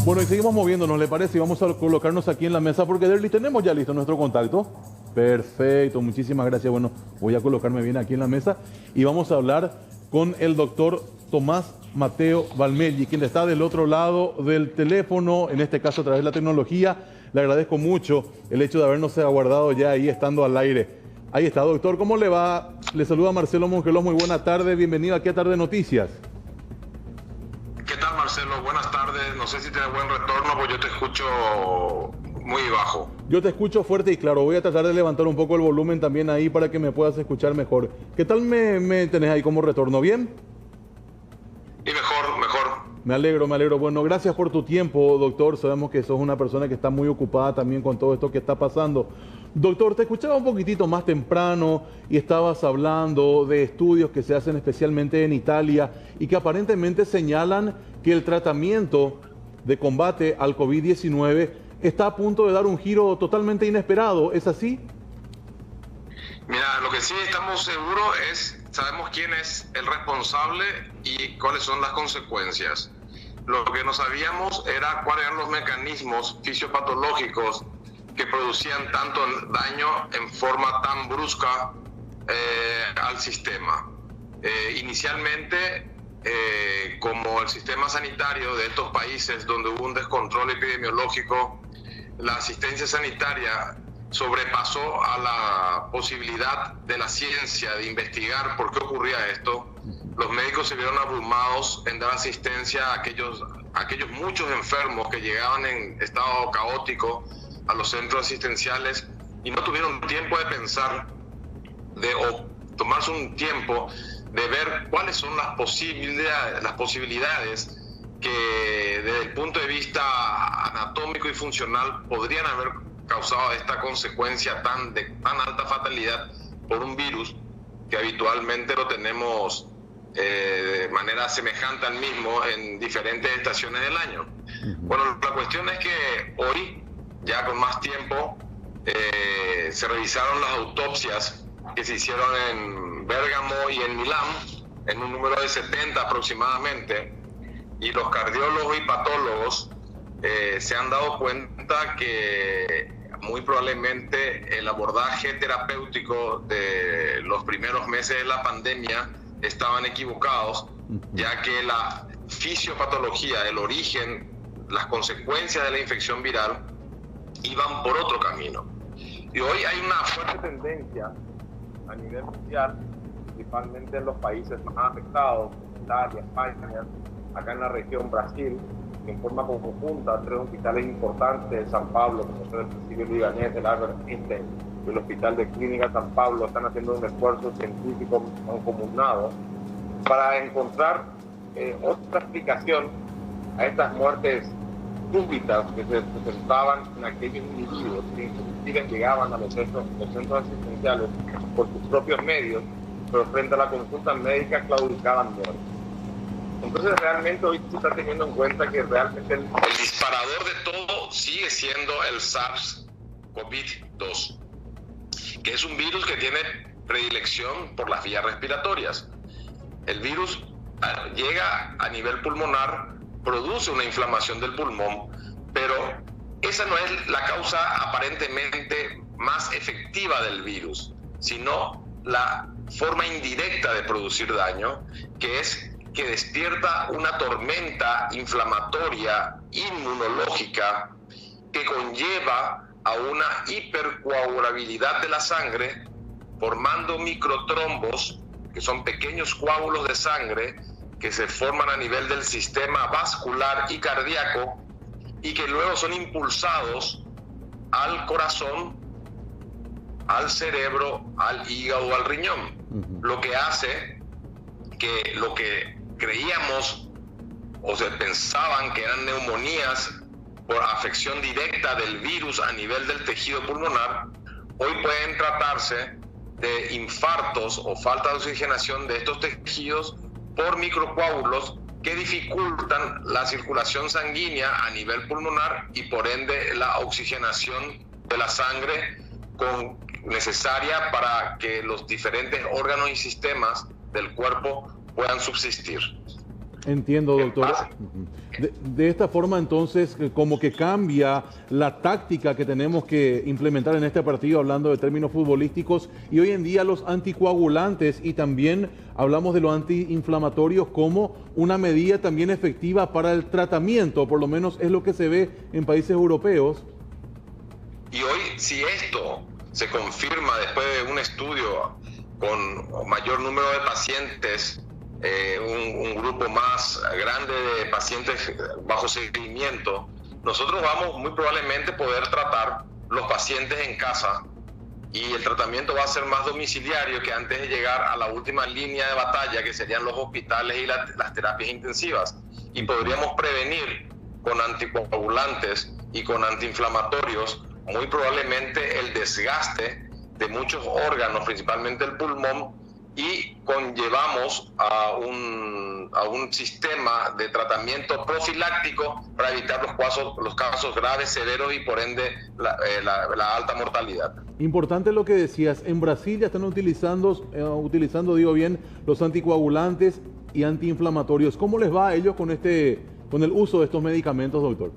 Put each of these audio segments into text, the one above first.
Bueno, y seguimos moviéndonos, ¿le parece? Y vamos a colocarnos aquí en la mesa porque Derly, tenemos ya listo nuestro contacto. Perfecto, muchísimas gracias. Bueno, voy a colocarme bien aquí en la mesa y vamos a hablar con el doctor Tomás Mateo Valmelli, quien está del otro lado del teléfono, en este caso a través de la tecnología. Le agradezco mucho el hecho de habernos aguardado ya ahí estando al aire. Ahí está, doctor, ¿cómo le va? Le saluda Marcelo Mongelós, muy buena tarde, bienvenido aquí a Tarde Noticias. ¿Qué tal, Marcelo? Buenas tardes. No sé si tiene buen retorno, pues yo te escucho muy bajo. Yo te escucho fuerte y claro. Voy a tratar de levantar un poco el volumen también ahí para que me puedas escuchar mejor. ¿Qué tal me tenés ahí como retorno? ¿Bien? Y mejor. Me alegro. Bueno, gracias por tu tiempo, doctor. Sabemos que sos una persona que está muy ocupada también con todo esto que está pasando. Doctor, te escuchaba un poquitito más temprano y estabas hablando de estudios que se hacen especialmente en Italia y que aparentemente señalan que el tratamiento de combate al COVID-19 está a punto de dar un giro totalmente inesperado. ¿Es así? Mira, lo que sí estamos seguros sabemos quién es el responsable y cuáles son las consecuencias. Lo que no sabíamos era cuáles eran los mecanismos fisiopatológicos que producían tanto daño en forma tan brusca al sistema. Inicialmente, como el sistema sanitario de estos países donde hubo un descontrol epidemiológico, la asistencia sanitaria sobrepasó a la posibilidad de la ciencia de investigar por qué ocurría esto. Los médicos se vieron abrumados en dar asistencia a aquellos muchos enfermos que llegaban en estado caótico a los centros asistenciales y no tuvieron tiempo de pensar o tomarse un tiempo de ver cuáles son las posibilidades que desde el punto de vista anatómico y funcional podrían haber causado esta consecuencia de tan alta fatalidad por un virus que habitualmente lo tenemos de manera semejante al mismo en diferentes estaciones del año. Bueno, la cuestión es que hoy, ya con más tiempo, se revisaron las autopsias que se hicieron en Bérgamo y en Milán, en un número de 70 aproximadamente, y los cardiólogos y patólogos se han dado cuenta que muy probablemente el abordaje terapéutico de los primeros meses de la pandemia estaban equivocados, ya que la fisiopatología, el origen, las consecuencias de la infección viral iban por otro camino. Y hoy hay una fuerte tendencia a nivel mundial, principalmente en los países más afectados, Italia, España, acá en la región Brasil, que en forma conjunta, 3 hospitales importantes de San Pablo, como es el Presidio Libanés, el Albert Einstein y el Hospital de Clínica San Pablo, están haciendo un esfuerzo científico mancomunado para encontrar otra explicación a estas muertes súbitas que se presentaban en aquellos individuos que inclusive llegaban a los centros asistenciales por sus propios medios, pero frente a la consulta médica claudicaban muertos. Entonces realmente hoy se está teniendo en cuenta que realmente el disparador de todo sigue siendo el SARS-CoV-2, que es un virus que tiene predilección por las vías respiratorias. El virus llega a nivel pulmonar, produce una inflamación del pulmón, pero esa no es la causa aparentemente más efectiva del virus, sino la forma indirecta de producir daño, que es que despierta una tormenta inflamatoria inmunológica que conlleva a una hipercoagulabilidad de la sangre, formando microtrombos, que son pequeños coágulos de sangre que se forman a nivel del sistema vascular y cardíaco y que luego son impulsados al corazón, al cerebro, al hígado o al riñón. Lo que hace que lo que creíamos o se pensaban que eran neumonías por afección directa del virus a nivel del tejido pulmonar, hoy pueden tratarse de infartos o falta de oxigenación de estos tejidos por microcoágulos que dificultan la circulación sanguínea a nivel pulmonar y por ende la oxigenación de la sangre necesaria para que los diferentes órganos y sistemas del cuerpo puedan subsistir. Entiendo, doctor. De esta forma, entonces, como que cambia la táctica que tenemos que implementar en este partido, hablando de términos futbolísticos, y hoy en día los anticoagulantes, y también hablamos de los antiinflamatorios como una medida también efectiva para el tratamiento, por lo menos es lo que se ve en países europeos. Y hoy, si esto se confirma después de un estudio con mayor número de pacientes, un grupo más grande de pacientes bajo seguimiento, nosotros vamos muy probablemente poder tratar los pacientes en casa, y el tratamiento va a ser más domiciliario que antes de llegar a la última línea de batalla, que serían los hospitales y las terapias intensivas. Y podríamos prevenir con anticoagulantes y con antiinflamatorios muy probablemente el desgaste de muchos órganos, principalmente el pulmón, y conllevamos a un sistema de tratamiento profiláctico para evitar los casos graves, severos y por ende la alta mortalidad. Importante lo que decías, en Brasil ya están utilizando, digo bien, los anticoagulantes y antiinflamatorios. ¿Cómo les va a ellos con el uso de estos medicamentos, doctor?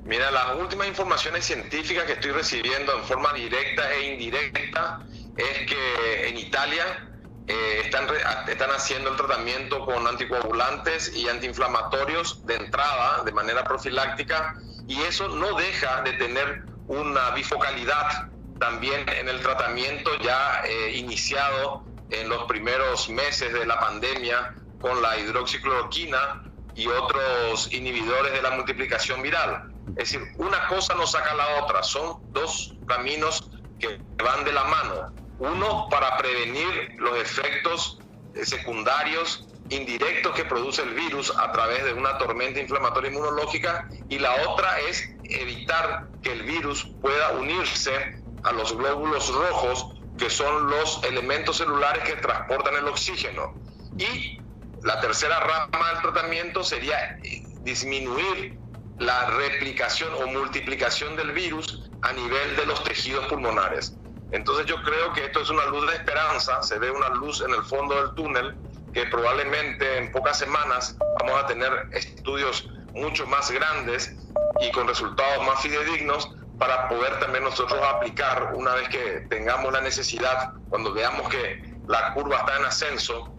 Mira, las últimas informaciones científicas que estoy recibiendo en forma directa e indirecta es que en Italia están haciendo el tratamiento con anticoagulantes y antiinflamatorios de entrada, de manera profiláctica, y eso no deja de tener una bifocalidad también en el tratamiento ya iniciado en los primeros meses de la pandemia con la hidroxicloroquina y otros inhibidores de la multiplicación viral. Es decir, una cosa no saca la otra, son dos caminos que van de la mano. Uno, para prevenir los efectos secundarios indirectos que produce el virus a través de una tormenta inflamatoria inmunológica, y la otra es evitar que el virus pueda unirse a los glóbulos rojos, que son los elementos celulares que transportan el oxígeno. Y la tercera rama del tratamiento sería disminuir la replicación o multiplicación del virus a nivel de los tejidos pulmonares. Entonces yo creo que esto es una luz de esperanza, se ve una luz en el fondo del túnel, que probablemente en pocas semanas vamos a tener estudios mucho más grandes y con resultados más fidedignos para poder también nosotros aplicar una vez que tengamos la necesidad, cuando veamos que la curva está en ascenso,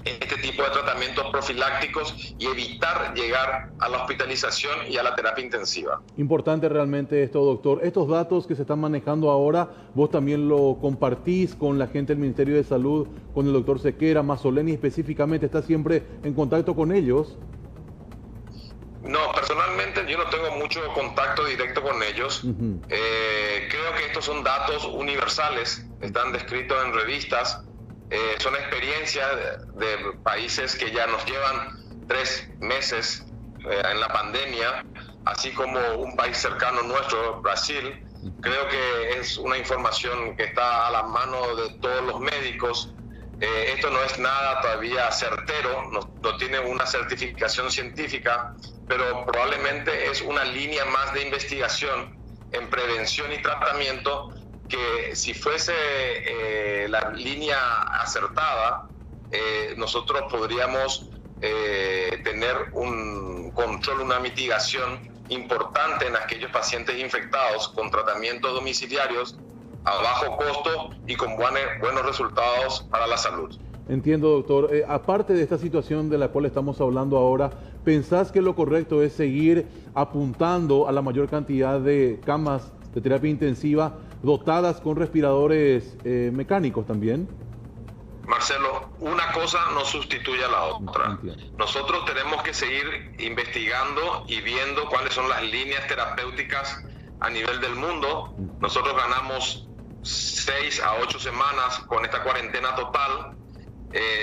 este tipo de tratamientos profilácticos y evitar llegar a la hospitalización y a la terapia intensiva. Importante realmente esto, doctor. Estos datos que se están manejando ahora, vos también lo compartís con la gente del Ministerio de Salud, con el doctor Sequera, Mazzoleni específicamente, ¿está siempre en contacto con ellos? No, personalmente yo no tengo mucho contacto directo con ellos. Creo que estos son datos universales, están descritos en revistas. Son experiencias de países que ya nos llevan 3 meses en la pandemia, así como un país cercano nuestro, Brasil. Creo que es una información que está a la mano de todos los médicos. Esto no es nada todavía certero, no tiene una certificación científica, pero probablemente es una línea más de investigación en prevención y tratamiento, que si fuese la línea acertada, nosotros podríamos tener un control, una mitigación importante en aquellos pacientes infectados con tratamientos domiciliarios a bajo costo y con buenos resultados para la salud. Entiendo, doctor. Aparte de esta situación de la cual estamos hablando ahora, ¿pensás que lo correcto es seguir apuntando a la mayor cantidad de camas de terapia intensiva dotadas con respiradores mecánicos también? Marcelo, una cosa no sustituye a la otra. Entiendo. Nosotros tenemos que seguir investigando y viendo cuáles son las líneas terapéuticas a nivel del mundo. Nosotros ganamos 6 a 8 semanas con esta cuarentena total.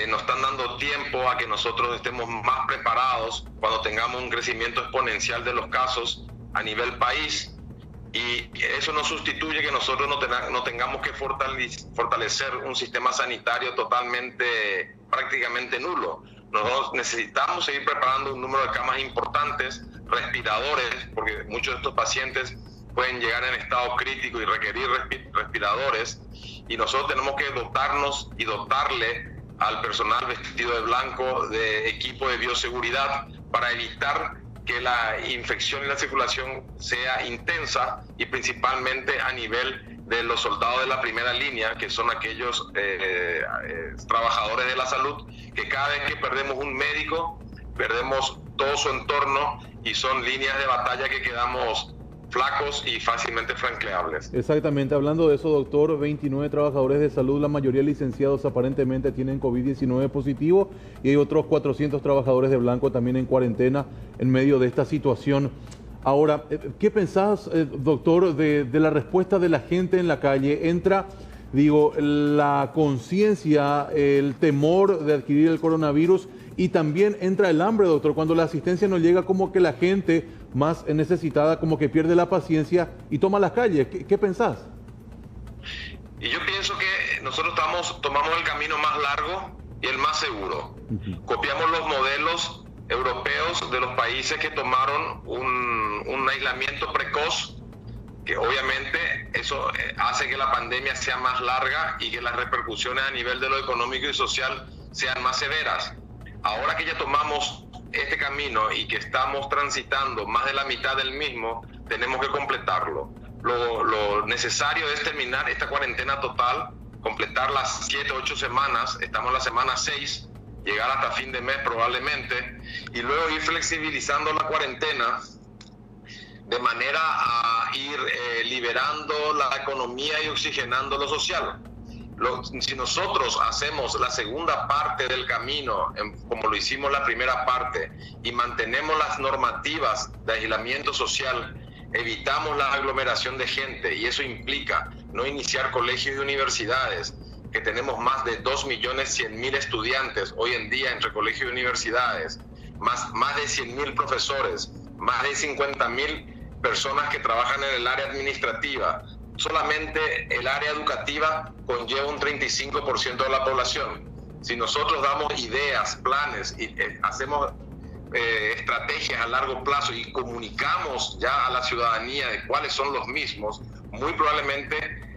Nos están dando tiempo a que nosotros estemos más preparados cuando tengamos un crecimiento exponencial de los casos a nivel país. Y eso no sustituye que nosotros no tengamos que fortalecer un sistema sanitario prácticamente nulo. Nosotros necesitamos seguir preparando un número de camas importantes, respiradores, porque muchos de estos pacientes pueden llegar en estado crítico y requerir respiradores, y nosotros tenemos que dotarnos y dotarle al personal vestido de blanco de equipo de bioseguridad para evitar que la infección y la circulación sea intensa, y principalmente a nivel de los soldados de la primera línea, que son aquellos trabajadores de la salud, que cada vez que perdemos un médico, perdemos todo su entorno, y son líneas de batalla que quedamos flacos y fácilmente franqueables. Exactamente, hablando de eso, doctor, 29 trabajadores de salud, la mayoría licenciados, aparentemente tienen COVID-19 positivo, y hay otros 400 trabajadores de blanco también en cuarentena en medio de esta situación. Ahora, ¿qué pensás, doctor, de la respuesta de la gente en la calle? Entra, digo, la conciencia, el temor de adquirir el coronavirus, y también entra el hambre, doctor, cuando la asistencia no llega, como que la gente más necesitada como que pierde la paciencia y toma las calles. ¿Qué pensás? Y yo pienso que nosotros tomamos el camino más largo y el más seguro. Copiamos los modelos europeos de los países que tomaron un aislamiento precoz, que obviamente eso hace que la pandemia sea más larga y que las repercusiones a nivel de lo económico y social sean más severas. Ahora que ya tomamos este camino y que estamos transitando más de la mitad del mismo, tenemos que completarlo. Lo necesario es terminar esta cuarentena total, completar las 7 o 8 semanas, estamos en la semana 6, llegar hasta fin de mes probablemente, y luego ir flexibilizando la cuarentena de manera a ir liberando la economía y oxigenando lo social. Si nosotros hacemos la segunda parte del camino, como lo hicimos la primera parte, y mantenemos las normativas de aislamiento social, evitamos la aglomeración de gente, y eso implica no iniciar colegios y universidades, que tenemos más de 2.100.000 estudiantes hoy en día entre colegios y universidades, más de 100.000 profesores, más de 50.000 personas que trabajan en el área administrativa. Solamente el área educativa conlleva un 35% de la población. Si nosotros damos ideas, planes y hacemos estrategias a largo plazo y comunicamos ya a la ciudadanía de cuáles son los mismos, muy probablemente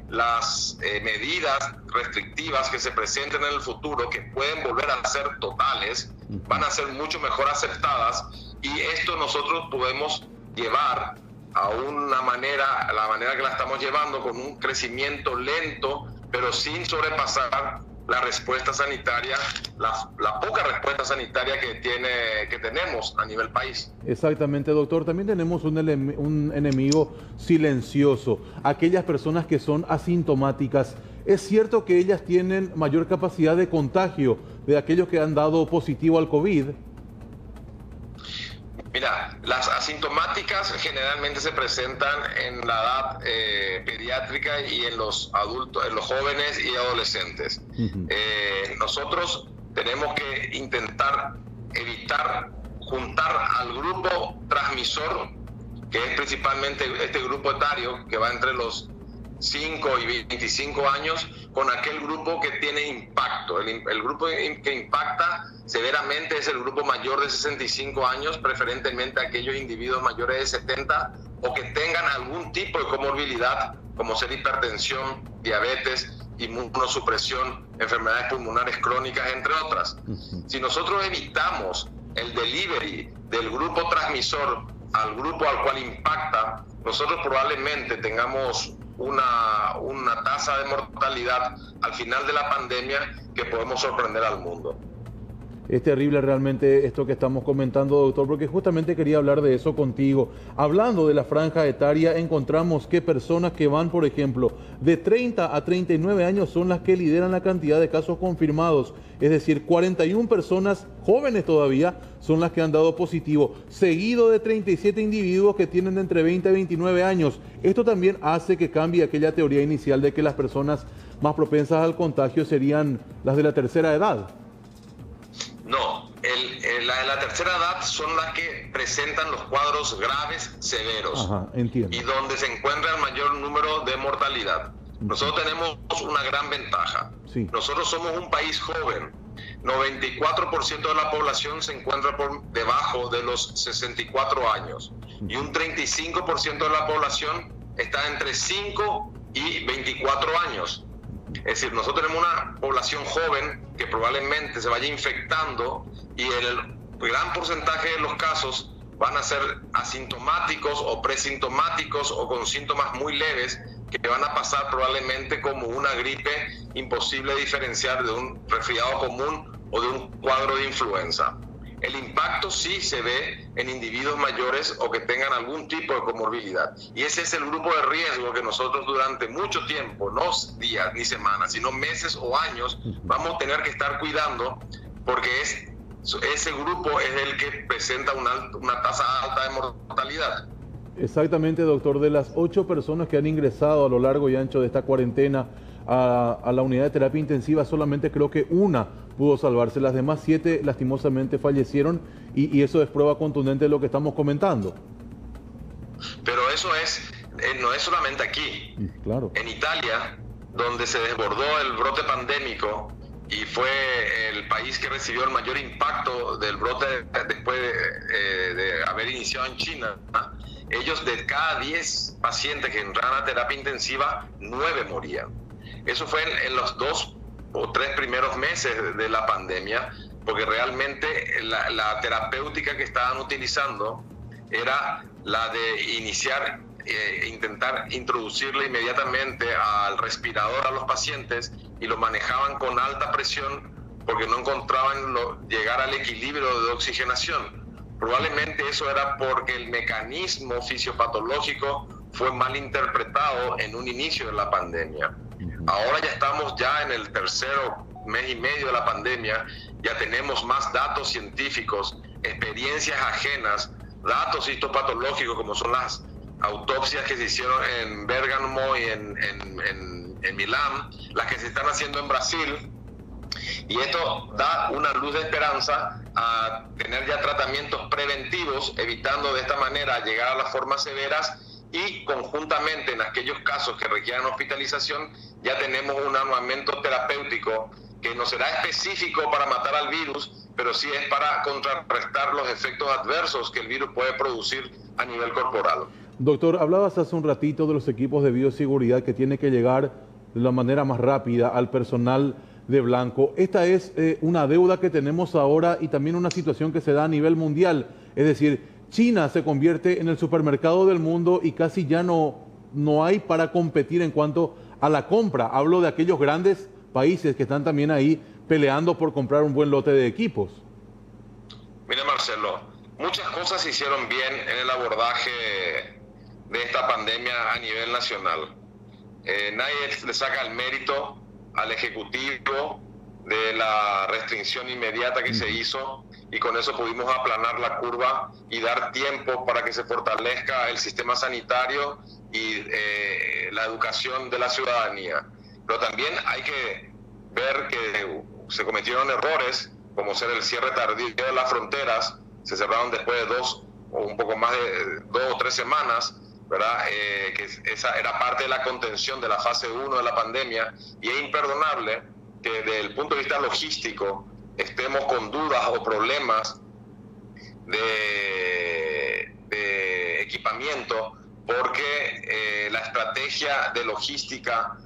las medidas restrictivas que se presenten en el futuro, que pueden volver a ser totales, van a ser mucho mejor aceptadas, y esto nosotros podemos llevar a una manera, la manera que la estamos llevando, con un crecimiento lento, pero sin sobrepasar la respuesta sanitaria, la poca respuesta sanitaria que tenemos a nivel país. Exactamente, doctor. También tenemos un enemigo silencioso, aquellas personas que son asintomáticas. ¿Es cierto que ellas tienen mayor capacidad de contagio de aquellos que han dado positivo al COVID? Mira, las asintomáticas generalmente se presentan en la edad pediátrica y en los adultos, en los jóvenes y adolescentes. Nosotros tenemos que intentar evitar juntar al grupo transmisor, que es principalmente este grupo etario que va entre los 5 y 25 años, con aquel grupo que tiene impacto. El grupo que impacta severamente es el grupo mayor de 65 años, preferentemente aquellos individuos mayores de 70 o que tengan algún tipo de comorbilidad, como ser hipertensión, diabetes, inmunosupresión, enfermedades pulmonares crónicas, entre otras. Si nosotros evitamos el delivery del grupo transmisor al grupo al cual impacta, nosotros probablemente tengamos una tasa de mortalidad al final de la pandemia que podemos sorprender al mundo. Es terrible realmente esto que estamos comentando, doctor, porque justamente quería hablar de eso contigo. Hablando de la franja etaria, encontramos que personas que van, por ejemplo, de 30 a 39 años son las que lideran la cantidad de casos confirmados. Es decir, 41 personas jóvenes todavía son las que han dado positivo, seguido de 37 individuos que tienen de entre 20 a 29 años. Esto también hace que cambie aquella teoría inicial de que las personas más propensas al contagio serían las de la tercera edad. No, la de la tercera edad son las que presentan los cuadros graves, severos. Ajá, entiendo. Y donde se encuentra el mayor número de mortalidad. Nosotros tenemos una gran ventaja. Sí. Nosotros somos un país joven. 94% de la población se encuentra por debajo de los 64 años. Y un 35% de la población está entre 5 y 24 años. Es decir, nosotros tenemos una población joven que probablemente se vaya infectando y el gran porcentaje de los casos van a ser asintomáticos o presintomáticos o con síntomas muy leves que van a pasar probablemente como una gripe imposible de diferenciar de un resfriado común o de un cuadro de influenza. El impacto sí se ve en individuos mayores o que tengan algún tipo de comorbilidad. Y ese es el grupo de riesgo que nosotros durante mucho tiempo, no días ni semanas, sino meses o años, vamos a tener que estar cuidando porque ese grupo es el que presenta una tasa alta de mortalidad. Exactamente, doctor. De las 8 personas que han ingresado a lo largo y ancho de esta cuarentena a la unidad de terapia intensiva, solamente creo que una pudo salvarse. Las demás 7 lastimosamente fallecieron y eso es prueba contundente de lo que estamos comentando. Pero eso no es solamente aquí. Claro. En Italia, donde se desbordó el brote pandémico y fue el país que recibió el mayor impacto del brote después de haber iniciado en China, ellos de cada 10 pacientes que entraban a terapia intensiva, 9 morían. Eso fue en los 2 o 3 primeros meses de la pandemia, porque realmente la terapéutica que estaban utilizando era la de intentar introducirle inmediatamente al respirador a los pacientes y lo manejaban con alta presión porque no encontraban llegar al equilibrio de oxigenación. Probablemente eso era porque el mecanismo fisiopatológico fue mal interpretado en un inicio de la pandemia. Ahora ya estamos en el tercero mes y medio de la pandemia, ya tenemos más datos científicos, experiencias ajenas, datos histopatológicos como son las autopsias que se hicieron en Bérgamo y en Milán, las que se están haciendo en Brasil, y esto da una luz de esperanza a tener ya tratamientos preventivos, evitando de esta manera llegar a las formas severas y conjuntamente en aquellos casos que requieran hospitalización ya tenemos un armamento terapéutico que no será específico para matar al virus, pero sí es para contrarrestar los efectos adversos que el virus puede producir a nivel corporal. Doctor, hablabas hace un ratito de los equipos de bioseguridad que tienen que llegar de la manera más rápida al personal de Blanco. Esta es una deuda que tenemos ahora y también una situación que se da a nivel mundial. Es decir, China se convierte en el supermercado del mundo y casi ya no hay para competir en cuanto a la compra. Hablo de aquellos grandes países que están también ahí peleando por comprar un buen lote de equipos. Mira, Marcelo, muchas cosas se hicieron bien en el abordaje de esta pandemia a nivel nacional. Nadie le saca el mérito al Ejecutivo de la restricción inmediata que se hizo y con eso pudimos aplanar la curva y dar tiempo para que se fortalezca el sistema sanitario y la educación de la ciudadanía. Pero también hay que ver que se cometieron errores, como ser el cierre tardío de las fronteras, se cerraron después de 2 o un poco más de 2 o 3 semanas, ¿verdad? Que esa era parte de la contención de la fase 1 de la pandemia y es imperdonable que desde el punto de vista logístico estemos con dudas o problemas de equipamiento porque la estrategia de logística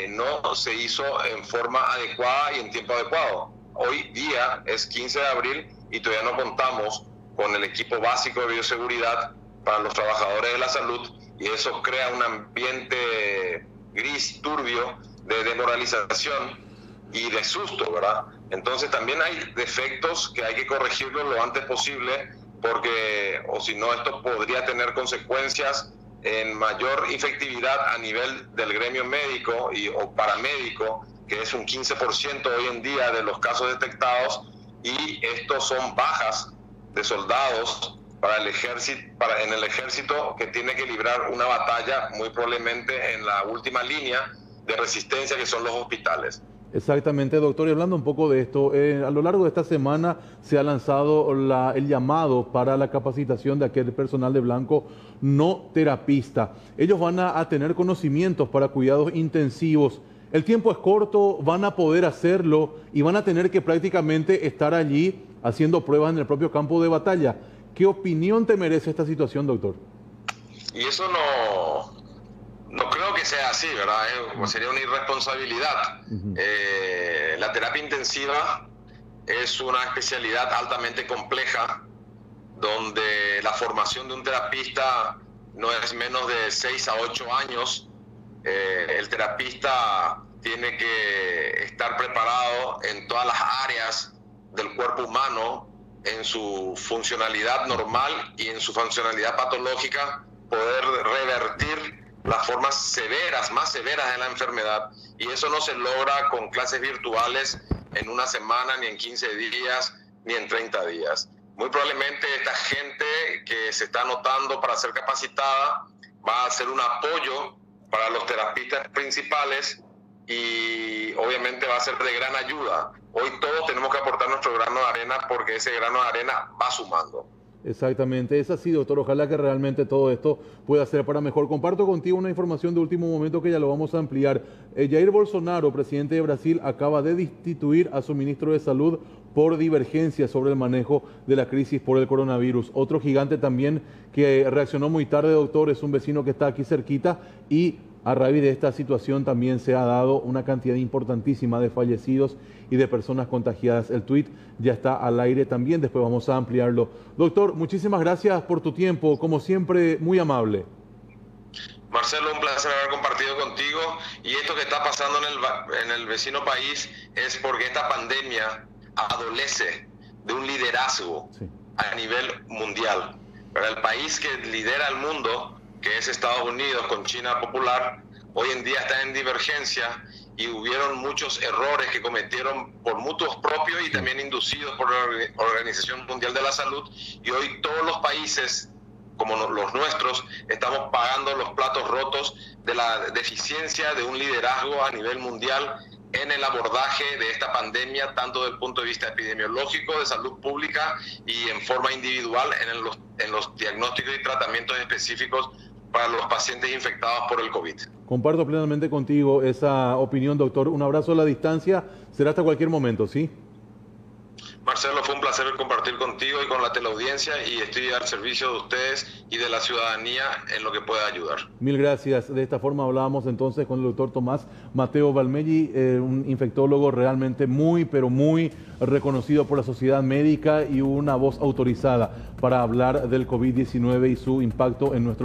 no se hizo en forma adecuada y en tiempo adecuado. Hoy día es 15 de abril y todavía no contamos con el equipo básico de bioseguridad para los trabajadores de la salud y eso crea un ambiente gris, turbio, de desmoralización y de susto, ¿verdad? Entonces también hay defectos que hay que corregirlos lo antes posible porque, o si no, esto podría tener consecuencias en mayor efectividad a nivel del gremio médico o paramédico, que es un 15% hoy en día de los casos detectados, y estos son bajas de soldados en el ejército que tiene que librar una batalla muy probablemente en la última línea de resistencia que son los hospitales. Exactamente, doctor. Y hablando un poco de esto, a lo largo de esta semana se ha lanzado el llamado para la capacitación de aquel personal de Blanco no terapista. Ellos van a tener conocimientos para cuidados intensivos. El tiempo es corto, van a poder hacerlo y van a tener que prácticamente estar allí haciendo pruebas en el propio campo de batalla. ¿Qué opinión te merece esta situación, doctor? Y eso No creo que sea así, ¿verdad? Sería una irresponsabilidad. La terapia intensiva es una especialidad altamente compleja, donde la formación de un terapista no es menos de 6 a 8 años. El terapista tiene que estar preparado en todas las áreas del cuerpo humano, en su funcionalidad normal y en su funcionalidad patológica, poder revertir las formas severas, más severas de la enfermedad. Y eso no se logra con clases virtuales en una semana, ni en 15 días, ni en 30 días. Muy probablemente esta gente que se está anotando para ser capacitada va a ser un apoyo para los terapistas principales y obviamente va a ser de gran ayuda. Hoy todos tenemos que aportar nuestro grano de arena porque ese grano de arena va sumando. Exactamente, es así, doctor. Ojalá que realmente todo esto pueda ser para mejor. Comparto contigo una información de último momento que ya lo vamos a ampliar. Jair Bolsonaro, presidente de Brasil, acaba de destituir a su ministro de Salud por divergencias sobre el manejo de la crisis por el coronavirus. Otro gigante también que reaccionó muy tarde, doctor, es un vecino que está aquí cerquita y a raíz de esta situación también se ha dado una cantidad importantísima de fallecidos y de personas contagiadas. El tuit ya está al aire también, después vamos a ampliarlo. Doctor, muchísimas gracias por tu tiempo, como siempre, muy amable. Marcelo, un placer haber compartido contigo. Y esto que está pasando en el vecino país es porque esta pandemia adolece de un liderazgo a nivel mundial. Pero el país que lidera el mundo, que es Estados Unidos con China popular, hoy en día está en divergencia y hubieron muchos errores que cometieron por mutuos propios y también inducidos por la Organización Mundial de la Salud, y hoy todos los países como los nuestros estamos pagando los platos rotos de la deficiencia de un liderazgo a nivel mundial en el abordaje de esta pandemia, tanto desde el punto de vista epidemiológico, de salud pública y en forma individual en los diagnósticos y tratamientos específicos para los pacientes infectados por el COVID. Comparto plenamente contigo esa opinión, doctor. Un abrazo a la distancia. Será hasta cualquier momento, ¿sí? Marcelo, fue un placer compartir contigo y con la teleaudiencia, y estoy al servicio de ustedes y de la ciudadanía en lo que pueda ayudar. Mil gracias. De esta forma hablábamos entonces con el doctor Tomás Mateo Valmelli, un infectólogo realmente muy, pero muy reconocido por la sociedad médica y una voz autorizada para hablar del COVID-19 y su impacto en nuestro